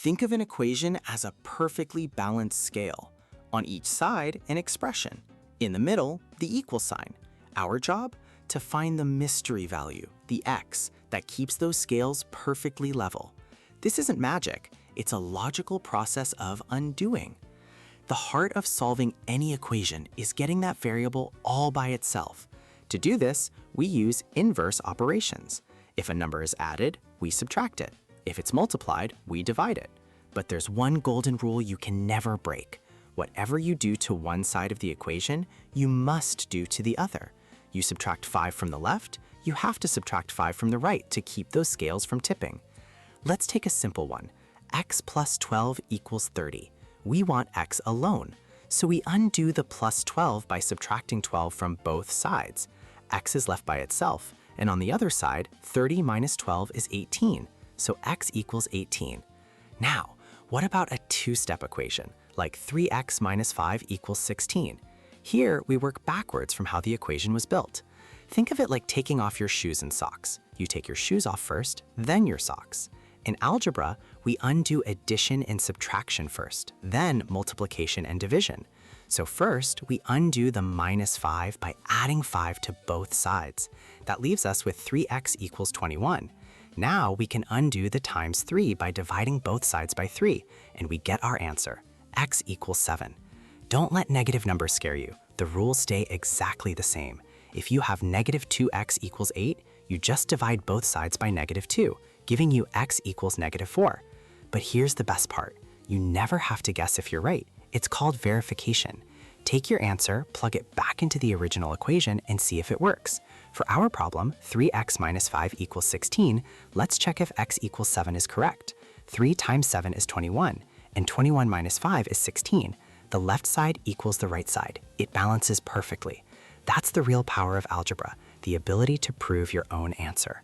Think of an equation as a perfectly balanced scale. On each side, an expression. In the middle, the equal sign. Our job? To find the mystery value, the x, that keeps those scales perfectly level. This isn't magic, it's a logical process of undoing. The heart of solving any equation is getting that variable all by itself. To do this, we use inverse operations. If a number is added, we subtract it. If it's multiplied, we divide it. But there's one golden rule you can never break. Whatever you do to one side of the equation, you must do to the other. You subtract 5 from the left, you have to subtract 5 from the right to keep those scales from tipping. Let's take a simple one. X plus 12 equals 30. We want x alone, so we undo the plus 12 by subtracting 12 from both sides. X is left by itself, and on the other side, 30 minus 12 is 18, so x equals 18. Now, what about a two-step equation, like 3x minus 5 equals 16? Here, we work backwards from how the equation was built. Think of it like taking off your shoes and socks. You take your shoes off first, then your socks. In algebra, we undo addition and subtraction first, then multiplication and division. So first, we undo the minus 5 by adding 5 to both sides. That leaves us with 3x equals 21. Now we can undo the times 3 by dividing both sides by 3, and we get our answer, x equals 7. Don't let negative numbers scare you. The rules stay exactly the same. If you have negative 2x equals 8, you just divide both sides by negative 2, giving you x equals negative 4. But here's the best part. You never have to guess if you're right. It's called verification. Take your answer, plug it back into the original equation, and see if it works. For our problem, 3x minus 5 equals 16, let's check if x equals 7 is correct. 3 times 7 is 21, and 21 minus 5 is 16. The left side equals the right side. It balances perfectly. That's the real power of algebra, the ability to prove your own answer.